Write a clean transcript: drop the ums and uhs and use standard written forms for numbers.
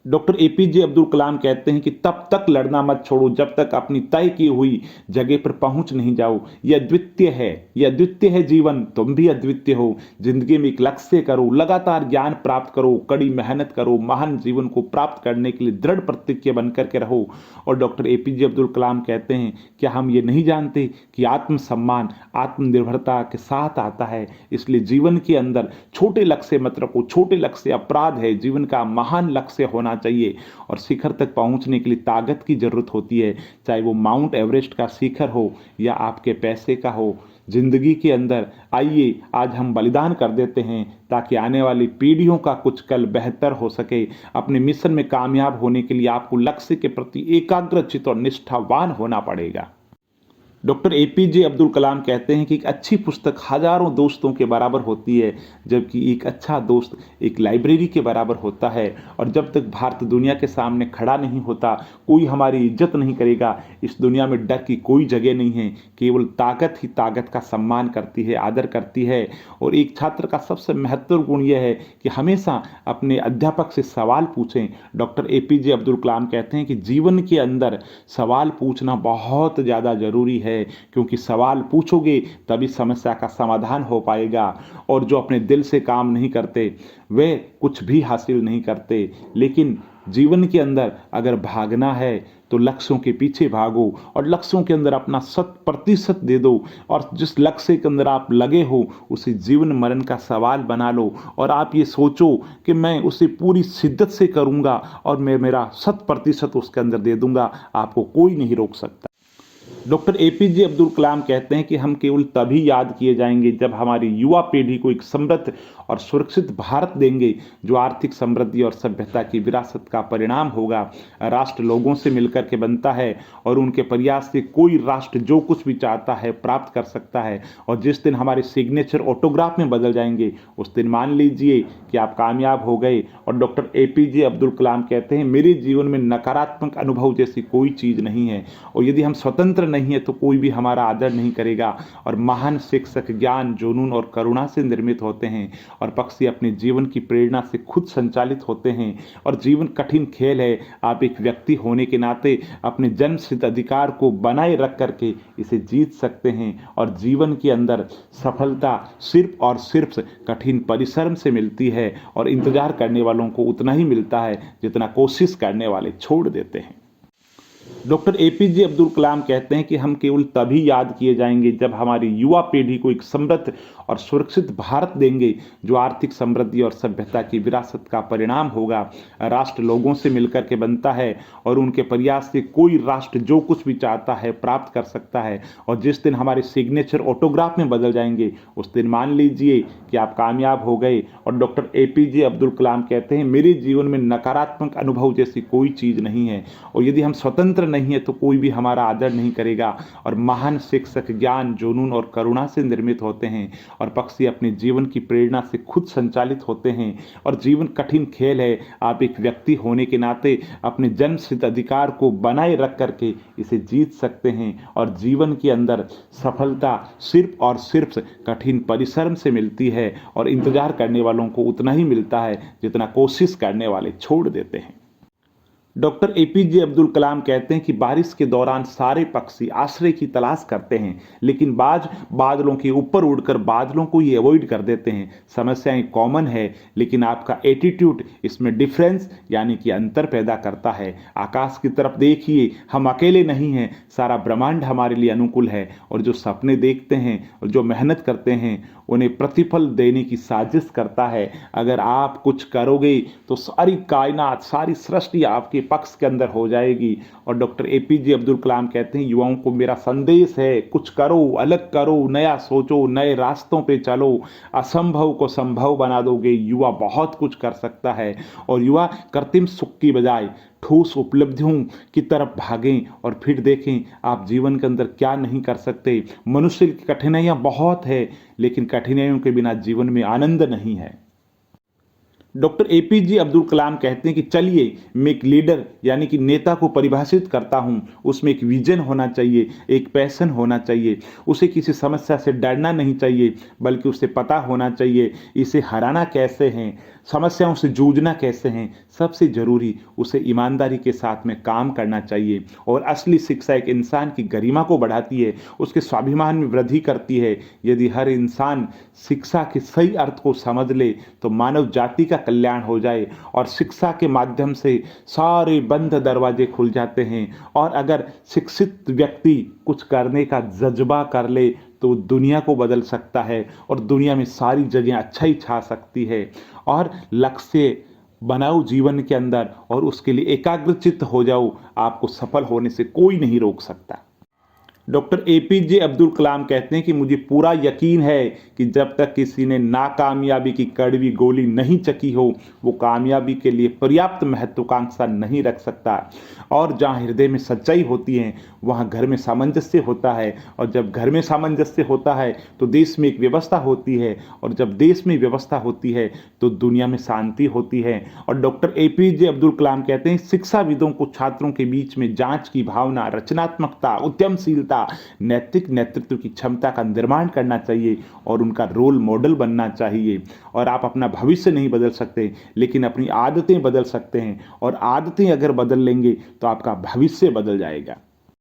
Doctor APJ Abdul Kalam कहते हैं कि तब तक लड़ना मत छोड़ो जब तक अपनी तय की हुई जगह पर पहुंच नहीं जाओ। यह अद्वितीय है, यह अद्वितीय है जीवन, तुम भी अद्वितीय हो। जिंदगी में एक लक्ष्य करो, लगातार ज्ञान प्राप्त करो, कड़ी मेहनत करो, महान जीवन को प्राप्त करने के लिए दृढ़ प्रतिज्ञ बनकर के रहो। और डॉक्टर एपीजे अब्दुल कलाम कहते हैं, क्या हम ये नहीं जानते कि आत्मसम्मान आत्मनिर्भरता के साथ आता है? इसलिए जीवन के अंदर छोटे लक्ष्य मत रखो, छोटे लक्ष्य अपराध है, जीवन का महान लक्ष्य होना चाहिए। और शिखर तक पहुंचने के लिए ताकत की जरूरत होती है, चाहे वो माउंट एवरेस्ट का शिखर हो या आपके पैसे का हो। जिंदगी के अंदर आइए आज हम बलिदान कर देते हैं ताकि आने वाली पीढ़ियों का कुछ कल बेहतर हो सके। अपने मिशन में कामयाब होने के लिए आपको लक्ष्य के प्रति एकाग्रचित और निष्ठावान होना पड़ेगा। डॉक्टर एपीजे अब्दुल कलाम कहते हैं कि एक अच्छी पुस्तक हजारों दोस्तों के बराबर होती है, जबकि एक अच्छा दोस्त एक लाइब्रेरी के बराबर होता है। और जब तक भारत दुनिया के सामने खड़ा नहीं होता, कोई हमारी इज्जत नहीं करेगा। इस दुनिया में डर की कोई जगह नहीं है, केवल ताकत ही ताकत का सम्मान करती है, आदर करती है। और एक छात्र का सबसे महत्वपूर्ण गुण यह है कि हमेशा अपने अध्यापक से सवाल पूछें। डॉक्टर एपीजे अब्दुल कलाम कहते हैं कि जीवन के अंदर सवाल पूछना बहुत ज़्यादा जरूरी है, क्योंकि सवाल पूछोगे तभी समस्या का समाधान हो पाएगा। और जो अपने दिल से काम नहीं करते वे कुछ भी हासिल नहीं करते। लेकिन जीवन के अंदर अगर भागना है तो लक्ष्यों के पीछे भागो और लक्ष्यों के अंदर अपना 100% दे दो। और जिस लक्ष्य के अंदर आप लगे हो उसे जीवन मरण का सवाल बना लो। और आप ये सोचो कि मैं उसे पूरी शिद्दत से करूंगा और मैं मेरा 100% उसके अंदर दे दूंगा, आपको कोई नहीं रोक सकता। डॉक्टर एपीजे अब्दुल कलाम कहते हैं कि हम केवल तभी याद किए जाएंगे जब हमारी युवा पीढ़ी को एक समृद्ध और सुरक्षित भारत देंगे, जो आर्थिक समृद्धि और सभ्यता की विरासत का परिणाम होगा। राष्ट्र लोगों से मिलकर के बनता है और उनके प्रयास से कोई राष्ट्र जो कुछ भी चाहता है प्राप्त कर सकता है। और जिस दिन हमारे सिग्नेचर ऑटोग्राफ में बदल जाएंगे उस दिन मान लीजिए कि आप कामयाब हो गए। और डॉक्टर एपीजे अब्दुल कलाम कहते हैं, मेरे जीवन में नकारात्मक अनुभव जैसी कोई चीज़ नहीं है, और यदि हम स्वतंत्र नहीं है तो कोई भी हमारा आदर नहीं करेगा। और महान शिक्षक ज्ञान, जुनून और करुणा से निर्मित होते हैं, और पक्षी अपने जीवन की प्रेरणा से खुद संचालित होते हैं। और जीवन कठिन खेल है, आप एक व्यक्ति होने के नाते अपने जन्मसिद्ध अधिकार को बनाए रख करके इसे जीत सकते हैं। और जीवन के अंदर सफलता सिर्फ और सिर्फ कठिन परिश्रम से मिलती है, और इंतजार करने वालों को उतना ही मिलता है जितना कोशिश करने वाले छोड़ देते हैं। डॉक्टर एपीजे अब्दुल कलाम कहते हैं कि हम केवल तभी याद किए जाएंगे जब हमारी युवा पीढ़ी को एक समृद्ध और सुरक्षित भारत देंगे, जो आर्थिक समृद्धि और सभ्यता की विरासत का परिणाम होगा। राष्ट्र लोगों से मिलकर के बनता है और उनके प्रयास से कोई राष्ट्र जो कुछ भी चाहता है प्राप्त कर सकता है। और जिस दिन हमारे सिग्नेचर ऑटोग्राफ में बदल जाएंगे उस दिन मान लीजिए कि आप कामयाब हो गए। और डॉक्टर एपीजे अब्दुल कलाम कहते हैं, मेरे जीवन में नकारात्मक अनुभव जैसी कोई चीज़ नहीं है, और यदि हम स्वतंत्र नहीं है तो कोई भी हमारा आदर नहीं करेगा। और महान शिक्षक ज्ञान, जुनून और करुणा से निर्मित होते हैं, और पक्षी अपने जीवन की प्रेरणा से खुद संचालित होते हैं। और जीवन कठिन खेल है, आप एक व्यक्ति होने के नाते अपने जन्मसिद्ध अधिकार को बनाए रख करके इसे जीत सकते हैं। और जीवन के अंदर सफलता सिर्फ और सिर्फ कठिन परिश्रम से मिलती है, और इंतजार करने वालों को उतना ही मिलता है जितना कोशिश करने वाले छोड़ देते हैं। डॉक्टर एपीजे अब्दुल कलाम कहते हैं कि बारिश के दौरान सारे पक्षी आश्रय की तलाश करते हैं, लेकिन बाज बादलों के ऊपर उड़कर बादलों को ही अवॉइड कर देते हैं। समस्याएं कॉमन है, लेकिन आपका एटीट्यूड इसमें डिफरेंस यानी कि अंतर पैदा करता है। आकाश की तरफ देखिए, हम अकेले नहीं हैं, सारा ब्रह्मांड हमारे लिए अनुकूल है। और जो सपने देखते हैं और जो मेहनत करते हैं उन्हें प्रतिफल देने की साजिश करता है। अगर आप कुछ करोगे तो सारी कायनात, सारी सृष्टि आपके पक्ष के अंदर हो जाएगी। और डॉक्टर एपीजे अब्दुल कलाम कहते हैं, युवाओं को मेरा संदेश है, कुछ करो, अलग करो, नया सोचो, नए रास्तों पे चलो। असंभव को संभव बना दोगे, युवा बहुत कुछ कर सकता है। और युवा कृत्रिम सुख की बजाय ठोस उपलब्धियों की तरफ भागें और फिर देखें आप जीवन के अंदर क्या नहीं कर सकते। मनुष्य की कठिनाइयाँ बहुत है, लेकिन कठिनाइयों के बिना जीवन में आनंद नहीं है। डॉक्टर एपीजे अब्दुल कलाम कहते हैं कि चलिए मैं एक लीडर यानी कि नेता को परिभाषित करता हूं। उसमें एक विजन होना चाहिए, एक पैशन होना चाहिए। उसे किसी समस्या से डरना नहीं चाहिए, बल्कि उसे पता होना चाहिए इसे हराना कैसे है। समस्याओं से जूझना कैसे है, सबसे ज़रूरी उसे ईमानदारी के साथ में काम करना चाहिए। और असली शिक्षा एक इंसान की गरिमा को बढ़ाती है, उसके स्वाभिमान में वृद्धि करती है। यदि हर इंसान शिक्षा के सही अर्थ को समझ ले तो मानव जाति का कल्याण हो जाए और शिक्षा के माध्यम से सारे बंद दरवाजे खुल जाते हैं। और अगर शिक्षित व्यक्ति कुछ करने का जज्बा कर ले तो दुनिया को बदल सकता है और दुनिया में सारी जगह अच्छाई छा सकती है। और लक्ष्य बनाओ जीवन के अंदर और उसके लिए एकाग्रचित्त हो जाओ, आपको सफल होने से कोई नहीं रोक सकता। डॉक्टर एपीजे अब्दुल कलाम कहते हैं कि मुझे पूरा यकीन है कि जब तक किसी ने नाकामयाबी की कड़वी गोली नहीं चखी हो वो कामयाबी के लिए पर्याप्त महत्वाकांक्षा नहीं रख सकता। और जहाँ हृदय में सच्चाई होती है वहाँ घर में सामंजस्य होता है, और जब घर में सामंजस्य होता है तो देश में एक व्यवस्था होती है, और जब देश में व्यवस्था होती है तो दुनिया में शांति होती है। और डॉक्टर एपीजे अब्दुल कलाम कहते हैं शिक्षाविदों को छात्रों के बीच में जांच की भावना, रचनात्मकता, उद्यमशीलता, नैतिक नेतृत्व की क्षमता का निर्माण करना चाहिए और उनका रोल मॉडल बनना चाहिए। और आप अपना भविष्य नहीं बदल सकते लेकिन अपनी आदतें बदल सकते हैं, और आदतें अगर बदल लेंगे तो आपका भविष्य बदल जाएगा।